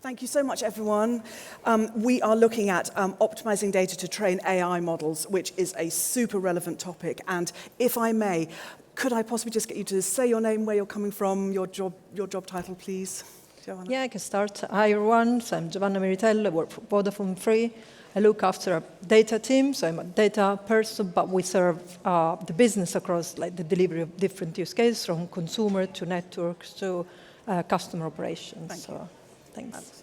Thank you so much, everyone. We are looking at optimizing data to train AI models, which is a super relevant topic. And if I may, could I possibly just get you to say your name, where you're coming from, your job title, please? Giovanna? Yeah, I can start. Hi, everyone. So I'm Giovanna Meritello. I work for Vodafone Free. I look after a data team, so I'm a data person, but we serve the business across like the delivery of different use cases, from consumer to networks to customer operations. Thanks.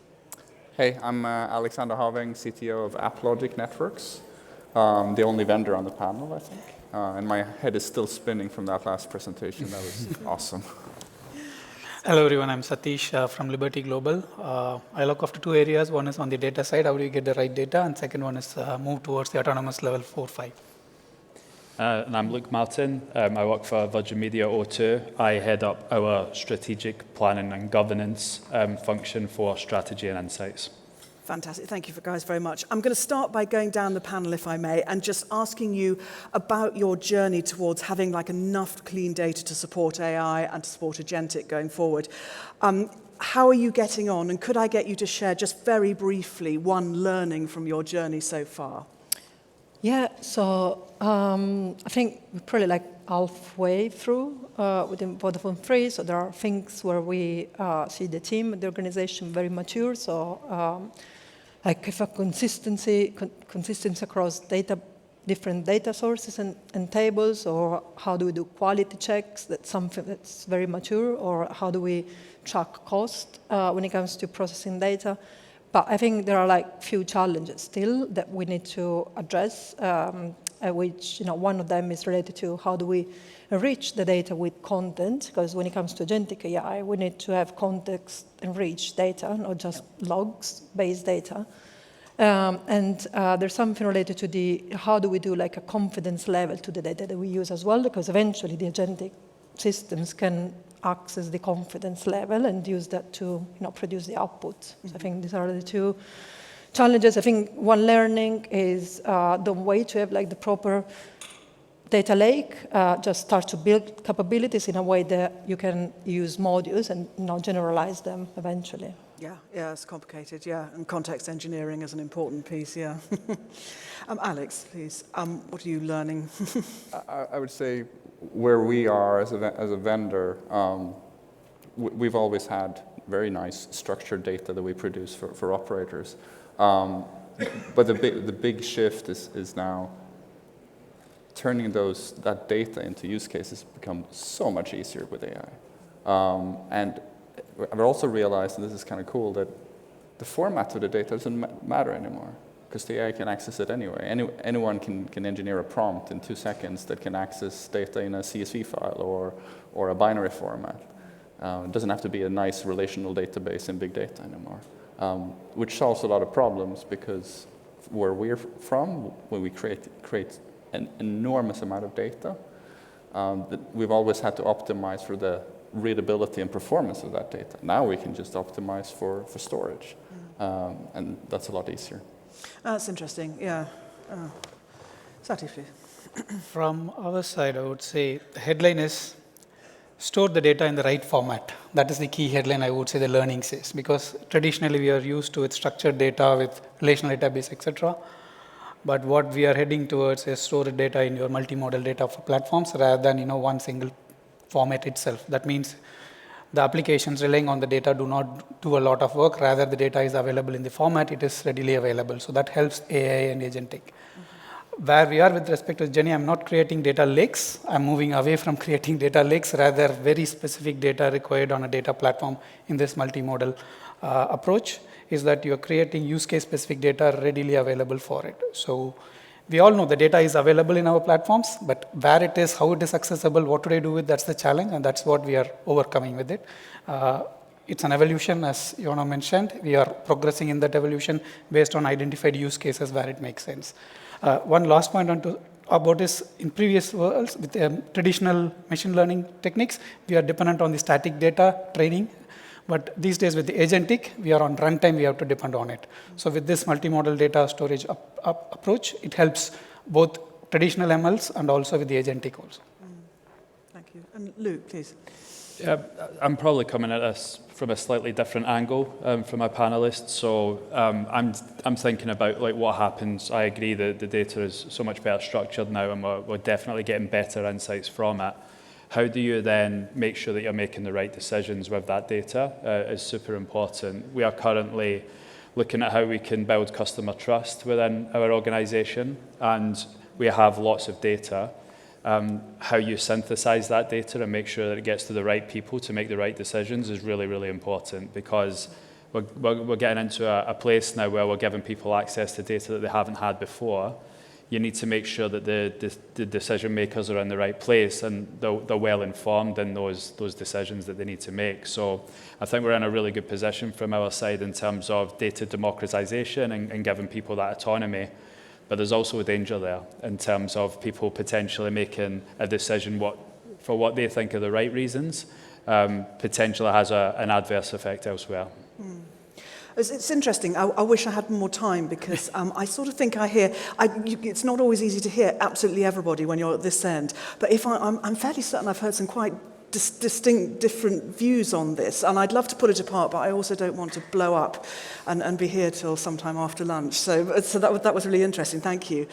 Hey, I'm Alexander Haväng, CTO of AppLogic Networks, the only vendor on the panel, I think. And my head is still spinning from that last presentation. That was awesome. Hello, everyone. I'm Satish from Liberty Global. I look after two areas. One is on the data side, how do you get the right data? And second one is move towards the autonomous level 4-5. And I'm Luke Martin. I work for Virgin Media O2. I head up our strategic planning and governance function for strategy and insights. Fantastic. Thank you, guys, very much. I'm going to start by going down the panel, if I may, and just asking you about your journey towards having like enough clean data to support AI and to support agentic going forward. How are you getting on? And could I get you to share just very briefly one learning from your journey so far? Yeah, so I think we're probably like halfway through within Vodafone Free. So there are things where we see the team, the organization very mature. So like if a consistency across different data sources and tables, or how do we do quality checks? That's something that's very mature. Or how do we track cost when it comes to processing data? But I think there are like few challenges still that we need to address, which one of them is related to how do we enrich the data with content, because when it comes to agentic AI, we need to have context-enriched data, not just logs-based data. And there's something related to how do we do like a confidence level to the data that we use as well, because eventually the agentic systems can access the confidence level and use that to produce the output. So I think these are the two challenges. I think one learning is don't wait to have like the proper data lake. Just start to build capabilities in a way that you can use modules and generalize them eventually. Yeah, it's complicated, yeah. And context engineering is an important piece, yeah. Alex, please, what are you learning? I would say where we are as a vendor, we've always had very nice structured data that we produce for operators. But the big shift is now turning that data into use cases become so much easier with AI. And I've also realized, and this is kind of cool, that the format of the data doesn't matter anymore, because the AI can access it anyway. Anyone can engineer a prompt in 2 seconds that can access data in a CSV file or a binary format. It doesn't have to be a nice relational database in big data anymore, which solves a lot of problems, because where we're from, when we create an enormous amount of data, we've always had to optimize for the readability and performance of that data. Now we can just optimize for storage, and that's a lot easier. That's interesting, yeah. Satish, please. From our side, I would say the headline is store the data in the right format. That is the key headline, I would say, the learning says, because traditionally we are used to with structured data, with relational database, etc. But what we are heading towards is store the data in your multimodal data for platforms rather than one single format itself. That means the applications relying on the data do not do a lot of work. Rather, the data is available in the format. It is readily available. So that helps AI and agentic. Where we are with respect to Jenny, I'm not creating data lakes. I'm moving away from creating data lakes, rather very specific data required on a data platform in this multimodal approach, is that you're creating use case specific data readily available for it. So we all know the data is available in our platforms, but where it is, how it is accessible, what do I do with, that's the challenge, and that's what we are overcoming with it. It's an evolution, as Jona mentioned. We are progressing in that evolution based on identified use cases where it makes sense. One last point about is, in previous worlds, with traditional machine learning techniques, we are dependent on the static data training. But these days with the agentic, we are on runtime, we have to depend on it. So with this multimodal data storage approach, it helps both traditional MLs and also with the agentic also. Thank you. And Luke, please. I'm probably coming at this from a slightly different angle from my panelists. So I'm thinking about like what happens. I agree that the data is so much better structured now, and we're definitely getting better insights from it. How do you then make sure that you're making the right decisions with that data is super important. We are currently looking at how we can build customer trust within our organization, and we have lots of data. How you synthesize that data and make sure that it gets to the right people to make the right decisions is really, really important, because we're getting into a place now where we're giving people access to data that they haven't had before. You need to make sure that the decision makers are in the right place and they're well informed in those decisions that they need to make. So I think we're in a really good position from our side in terms of data democratization and giving people that autonomy. But there's also a danger there in terms of people potentially making a decision for what they think are the right reasons, potentially has an adverse effect elsewhere. Mm. It's interesting. I wish I had more time, because I sort of think I hear, it's not always easy to hear absolutely everybody when you're at this end, but if I'm fairly certain I've heard some quite distinct different views on this, and I'd love to put it apart, but I also don't want to blow up and be here till sometime after lunch. So that was really interesting. Thank you.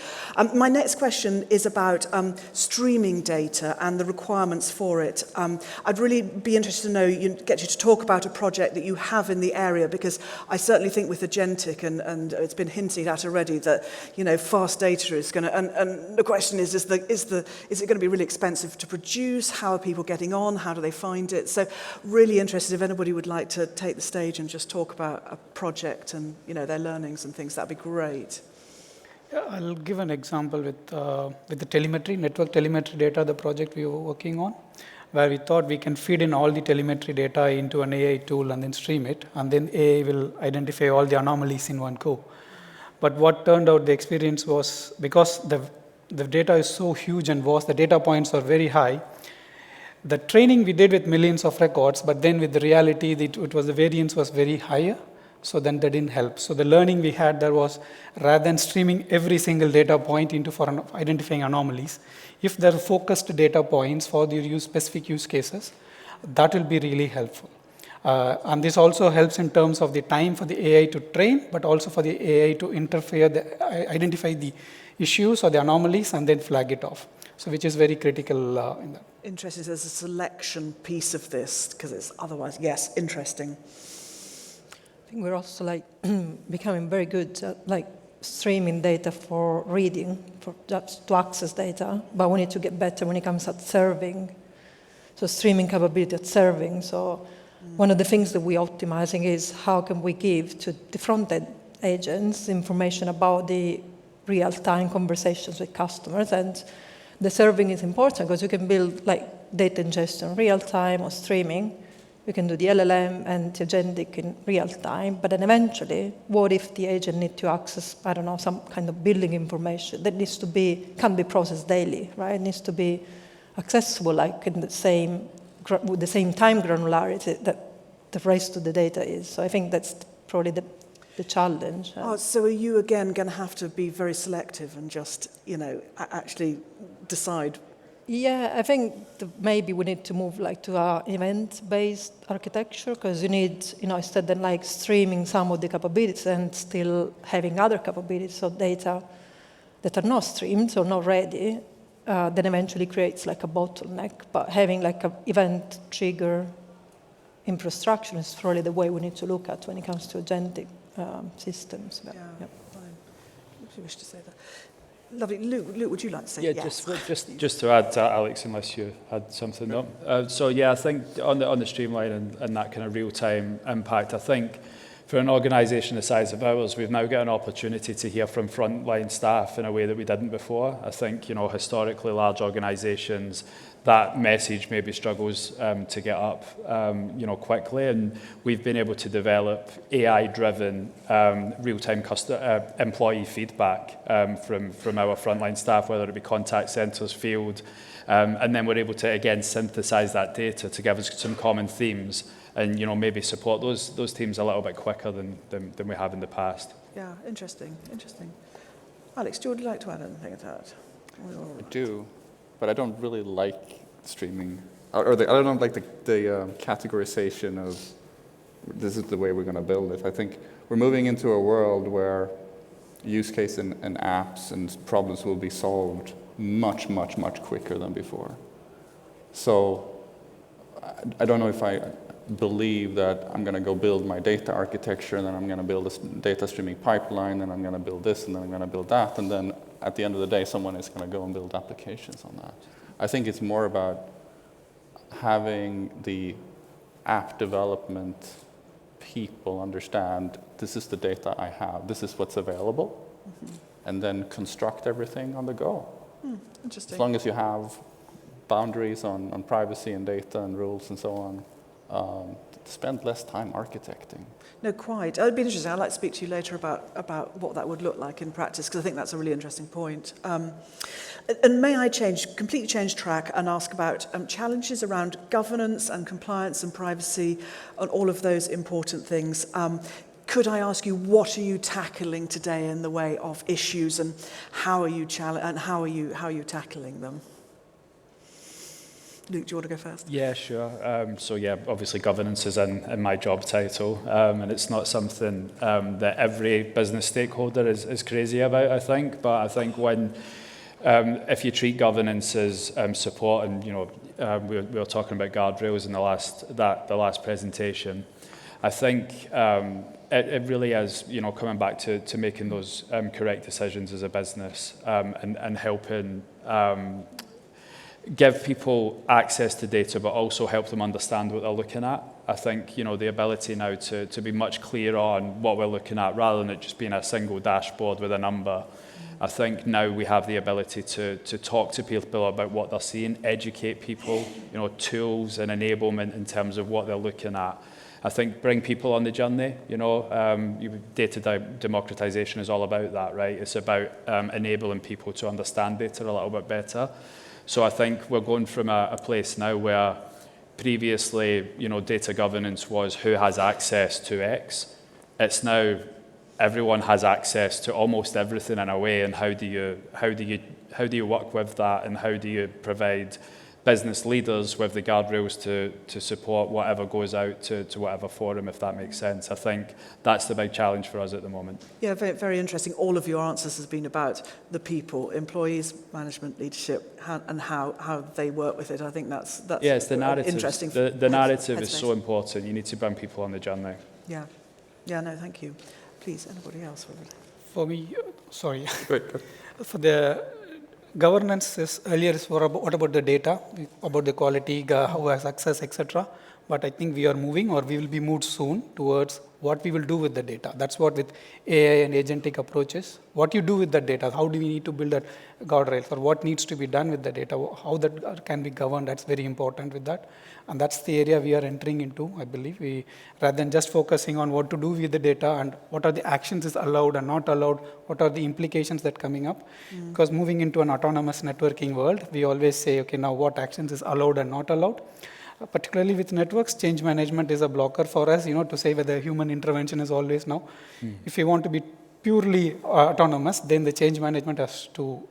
My next question is about streaming data and the requirements for it. I'd really be interested to know, get you to talk about a project that you have in the area, because I certainly think with agentic, and it's been hinted at already, that fast data is going to, and the question is it going to be really expensive to produce? How are people getting on? How do they find it? So really interested if anybody would like to take the stage and just talk about a project and their learnings and things. That'd be great. Yeah, I'll give an example with the telemetry, network telemetry data, the project we were working on, where we thought we can feed in all the telemetry data into an AI tool and then stream it, and then AI will identify all the anomalies in one go. But what turned out, the experience was, because the data is so huge and vast, the data points are very high. The training we did with millions of records, but then with the reality, the variance was very higher, so then that didn't help. So the learning we had there was, rather than streaming every single data point for identifying anomalies, if there are focused data points for your specific use cases, that will be really helpful. And this also helps in terms of the time for the AI to train, but also for the AI to identify the issues or the anomalies and then flag it off. So which is very critical in that. Interesting. There's a selection piece of this, because it's otherwise, yes, interesting. I think we're also becoming very good at streaming data for reading, for just to access data, but we need to get better when it comes at serving. So streaming capability at serving. So one of the things that we're optimizing is how can we give to the front-end agents information about the real-time conversations with customers. And the serving is important because you can build data ingestion real time or streaming. You can do the LLM and the agentic in real time, but then eventually, what if the agent needs to access, I don't know, some kind of billing information that can be processed daily, right? It needs to be accessible in with the same time granularity that the rest of the data is. So I think that's probably the challenge. So are you again going to have to be very selective and just, actually decide? Yeah, I think maybe we need to move to an event-based architecture, because you need, instead of streaming some of the capabilities and still having other capabilities of data that are not streamed or not ready, then eventually creates a bottleneck. But having an event trigger infrastructure is probably the way we need to look at when it comes to agentic systems. Yeah, fine. What do you wish to say there? Lovely. Luke, would you like to say? Yeah, yes. just to add to Alex, unless you had something up. So yeah, I think on the streamline and that kind of real-time impact, I think for an organisation the size of ours, we've now got an opportunity to hear from frontline staff in a way that we didn't before. I think, historically large organisations, that message maybe struggles to get up, quickly. And we've been able to develop AI-driven real-time employee feedback from our frontline staff, whether it be contact centres, field, and then we're able to again synthesize that data to give us some common themes, and maybe support those teams a little bit quicker than we have in the past. Yeah, interesting. Alex, would you like to add anything to that? I do, but I don't really like streaming I don't like the categorization of this is the way we're going to build it. I think we're moving into a world where use case and apps and problems will be solved much, much, much quicker than before. So I don't know if I believe that I'm going to go build my data architecture, and then I'm going to build a data streaming pipeline, and I'm going to build this, and then I'm going to build that, and then at the end of the day, someone is going to go and build applications on that. I think it's more about having the app development people understand this is the data I have, this is what's available, and then construct everything on the go. Interesting. As long as you have boundaries on privacy and data and rules and so on, spend less time architecting. No, quite. It would be interesting. I'd like to speak to you later about what that would look like in practice, because I think that's a really interesting point. And may I completely change track and ask about challenges around governance and compliance and privacy and all of those important things. Could I ask you, what are you tackling today in the way of issues, and how are you tackling them? Luke, do you want to go first? Yeah, sure. So yeah, obviously governance is in my job title, and it's not something that every business stakeholder is crazy about, I think. But I think when if you treat governance as support, and we were talking about guardrails in the last presentation, I think it really is coming back to making those correct decisions as a business, and helping give people access to data, but also help them understand what they're looking at. I think, the ability now to be much clearer on what we're looking at, rather than it just being a single dashboard with a number. I think now we have the ability to talk to people about what they're seeing, educate people, tools and enablement in terms of what they're looking at. I think bring people on the journey, data democratization is all about that, right? It's about enabling people to understand data a little bit better. So I think we're going from a place now where previously, data governance was who has access to X. It's now everyone has access to almost everything in a way, and how do you work with that, and how do you provide business leaders with the guardrails to support whatever goes out to whatever forum, if that makes sense. I think that's the big challenge for us at the moment. Yeah, very, very interesting. All of your answers has been about the people, employees, management, leadership, and how they work with it. I think that's yeah, it's the narrative. Interesting. The narrative is so important. You need to bring people on the journey. Yeah. Yeah, no, thank you. Please, anybody else? For me, sorry. Good. For the governance earlier is what about the data, about the quality, who has access, etc. But I think we are moving, or we will be moved soon towards what we will do with the data. That's what with AI and agentic approaches. What you do with the data, how do we need to build that guardrails, or what needs to be done with the data, how that can be governed, that's very important with that. And that's the area we are entering into, I believe. Rather than just focusing on what to do with the data and what are the actions is allowed and not allowed, what are the implications that coming up. Because moving into an autonomous networking world, we always say, okay, now what actions is allowed and not allowed. Particularly with networks, change management is a blocker for us, to say whether human intervention is always now. If you want to be purely autonomous, then the change management has to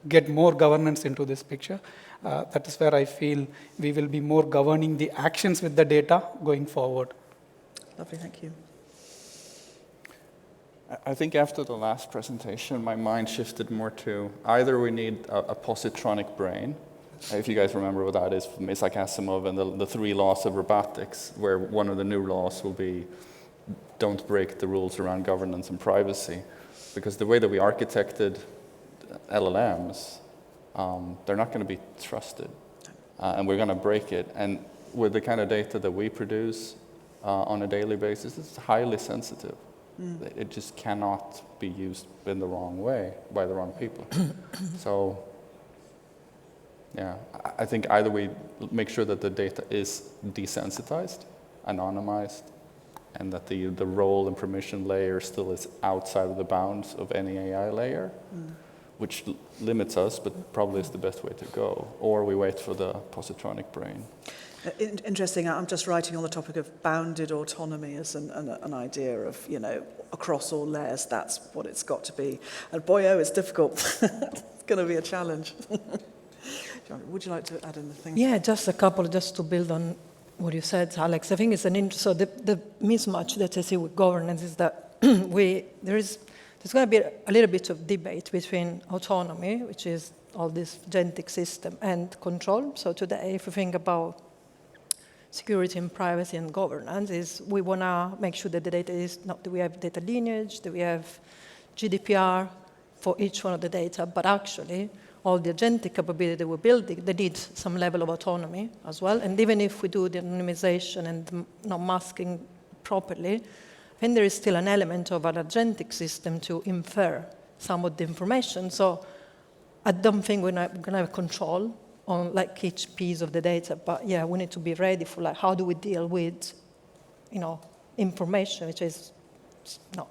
get more governance into this picture. That is where I feel we will be more governing the actions with the data going forward. Lovely, thank you. I think after the last presentation, my mind shifted more to either we need a positronic brain. If you guys remember what that is from Isaac Asimov and the 3 laws of robotics, where one of the new laws will be don't break the rules around governance and privacy. Because the way that we architected LLMs, they're not going to be trusted. And we're going to break it. And with the kind of data that we produce on a daily basis, it's highly sensitive. It just cannot be used in the wrong way by the wrong people. So, yeah, I think either we make sure that the data is desensitized, anonymized, and that the role and permission layer still is outside of the bounds of any AI layer, which limits us, but probably is the best way to go. Or we wait for the positronic brain. Interesting. I'm just writing on the topic of bounded autonomy as an idea of, across all layers, that's what it's got to be. And boy, oh, it's difficult. It's going to be a challenge. Would you like to add anything? Yeah, just a couple, just to build on what you said, Alex. I think it's so the mismatch that I see with governance is that there's going to be a little bit of debate between autonomy, which is all this agentic system, and control. So today, if we think about security and privacy and governance, is we want to make sure that the data is not that we have data lineage, that we have GDPR for each one of the data, but actually all the agentic capability that we're building, they need some level of autonomy as well. And even if we do the anonymization and not masking properly, I think there is still an element of an agentic system to infer some of the information. So I don't think we're going to have control on like each piece of the data, but yeah, we need to be ready for like how do we deal with, information which is not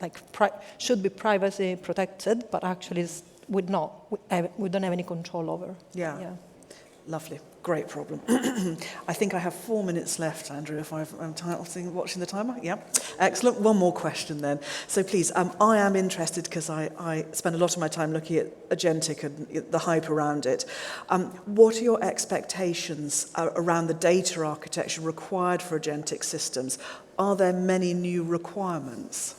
like should be privacy protected, but actually is we don't have any control over. Yeah. Lovely. Great problem. I think I have 4 minutes left, Andrew, if I'm watching the timer. Yeah. Excellent. One more question then. So please, I am interested because I spend a lot of my time looking at agentic and the hype around it. What are your expectations around the data architecture required for agentic systems? Are there many new requirements?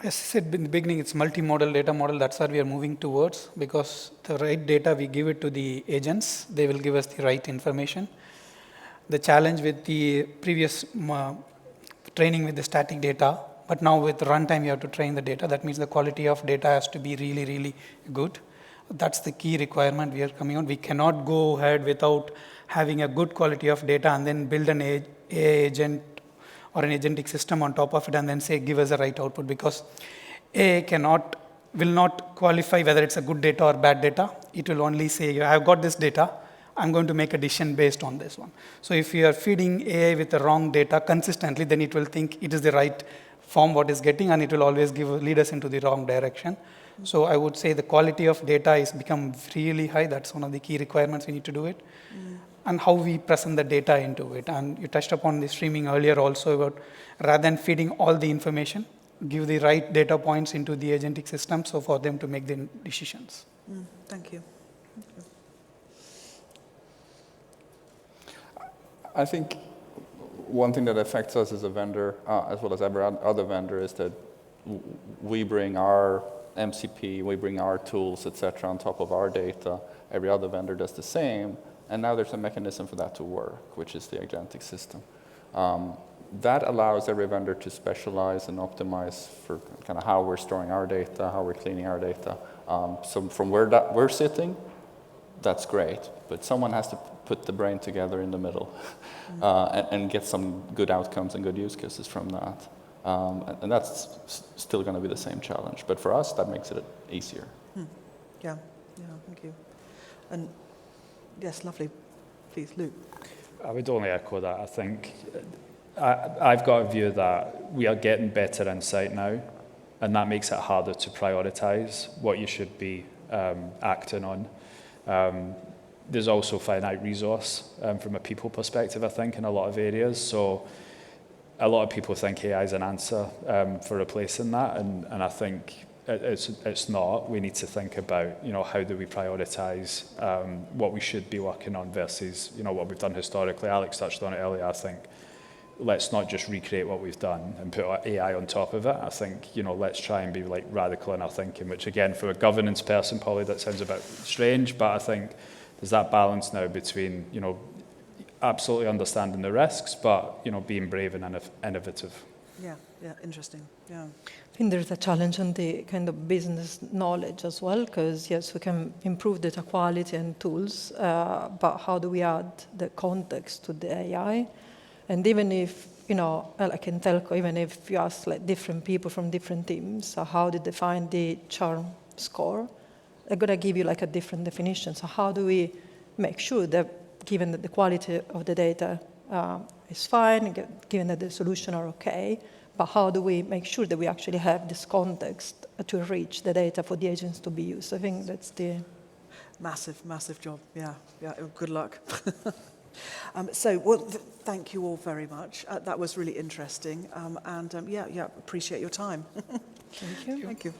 As I said in the beginning, it's multimodal data model. That's what we are moving towards, because the right data, we give it to the agents. They will give us the right information. The challenge with the previous training with the static data, but now with runtime, you have to train the data. That means the quality of data has to be really, really good. That's the key requirement we are coming on. We cannot go ahead without having a good quality of data and then build an AI agent or an agentic system on top of it and then say, give us the right output, because AI will not qualify whether it's a good data or bad data. It will only say, I've got this data, I'm going to make a decision based on this one. So if you are feeding AI with the wrong data consistently, then it will think it is the right form what it's getting, and it will always lead us into the wrong direction. So I would say the quality of data is become really high. That's one of the key requirements we need to do it. And how we present the data into it. And you touched upon the streaming earlier also about rather than feeding all the information, give the right data points into the agentic system so for them to make the decisions. Thank you. I think one thing that affects us as a vendor, as well as every other vendor, is that we bring our MCP, we bring our tools, etc., on top of our data. Every other vendor does the same. And now there's a mechanism for that to work, which is the agentic system. That allows every vendor to specialize and optimize for kind of how we're storing our data, how we're cleaning our data. So from where we're sitting, that's great. But someone has to put the brain together in the middle and get some good outcomes and good use cases from that. And that's still going to be the same challenge. But for us, that makes it easier. Yeah, thank you. And yes, lovely. Please, Luke. I would only echo that. I think I've got a view that we are getting better insight now, and that makes it harder to prioritize what you should be acting on. There's also finite resource from a people perspective, I think, in a lot of areas. So a lot of people think AI is an answer for replacing that, and I think it's not. We need to think about, how do we prioritize what we should be working on versus, what we've done historically. Alex touched on it earlier. I think let's not just recreate what we've done and put AI on top of it. I think, let's try and be like radical in our thinking, which again, for a governance person, probably that sounds a bit strange, but I think there's that balance now between, absolutely understanding the risks, but, being brave and innovative. Yeah, interesting. Yeah. I think there's a challenge on the kind of business knowledge as well, because yes, we can improve data quality and tools, but how do we add the context to the AI? And even if, like in telco, even if you ask like different people from different teams, so how did they find the charm score? They're going to give you like a different definition. So how do we make sure that, given that the quality of the data is fine, given that the solutions are okay, but how do we make sure that we actually have this context to reach the data for the agents to be used? I think that's the... Massive job. Yeah, good luck. Thank you all very much. That was really interesting. Appreciate your time. Thank you. Thank you.